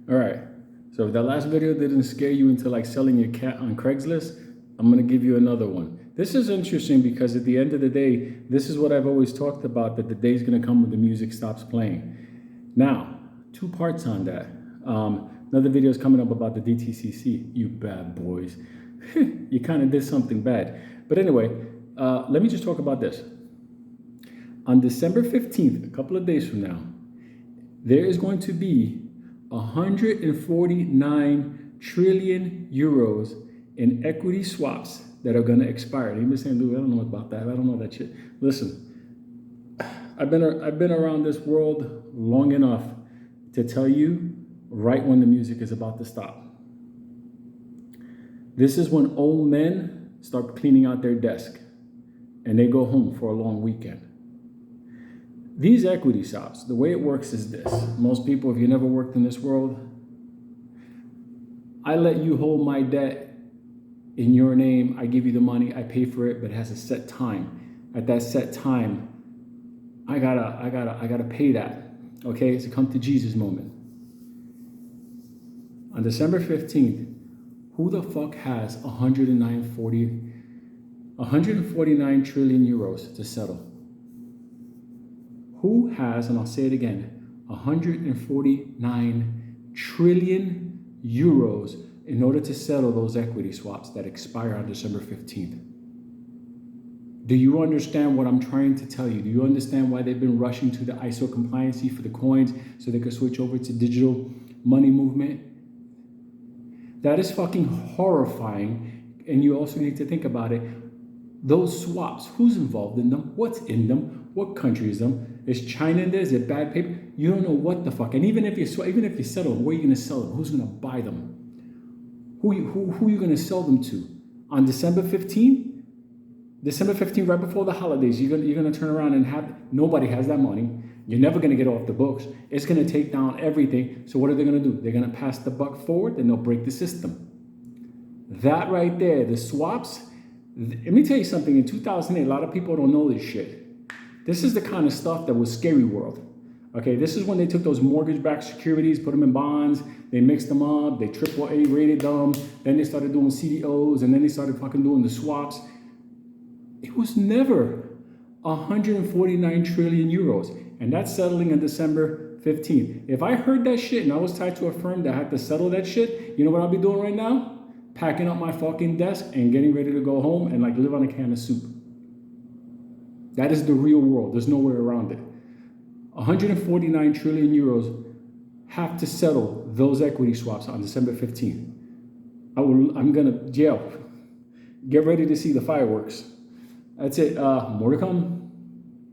All right. So if that last video didn't scare you into like selling your cat on Craigslist, I'm going to give you another one. This is interesting because at the end of the day, this is what I've always talked about, that the day's going to come when the music stops playing. Now, two parts on that. Another video is coming up about the DTCC. You bad boys. You kind of did something bad. But anyway, let me just talk about this. On December 15th, a couple of days from now, there is going to be 149 trillion euros in equity swaps that are going to expire. And you've been saying, Lou, I don't know about that. I don't know that shit. Listen, I've been around this world long enough to tell you right when the music is about to stop. This is when old men start cleaning out their desk and they go home for a long weekend. These equity swaps, the way it works is this. Most people, if you never worked in this world, I let you hold my debt in your name. I give you the money, I pay for it, but it has a set time. At that set time, I gotta pay that. Okay, it's a come to Jesus moment. On December 15th, who the fuck has 149 trillion euros to settle? Who has, and I'll say it again, 149 trillion euros in order to settle those equity swaps that expire on December 15th? Do you understand what I'm trying to tell you? Do you understand why they've been rushing to the ISO compliancy for the coins so they could switch over to digital money movement? That is fucking horrifying. And you also need to think about it. Those swaps, who's involved in them? What's in them? What country is them? Is China in there? Is it bad paper? You don't know what the fuck. And even if you settle them, where are you going to sell them? Who's going to buy them? Who are you going to sell them to? On December 15th? December 15th, right before the holidays, you're going to turn around and nobody has that money. You're never going to get off the books. It's going to take down everything. So what are they going to do? They're going to pass the buck forward, then they'll break the system. That right there, the swaps. Let me tell you something. In 2008, a lot of people don't know this shit. This is the kind of stuff that was scary world. Okay, this is when they took those mortgage-backed securities, put them in bonds, they mixed them up, they AAA rated them, then they started doing CDOs, and then they started fucking doing the swaps. It was never 149 trillion euros, and that's settling on December 15th. If I heard that shit and I was tied to a firm that had to settle that shit, you know what I'll be doing right now? Packing up my fucking desk and getting ready to go home and like live on a can of soup. That is the real world. There's no way around it. 149 trillion euros have to settle those equity swaps on December 15th. I'm gonna jail. Get ready to see the fireworks. That's it. More to come.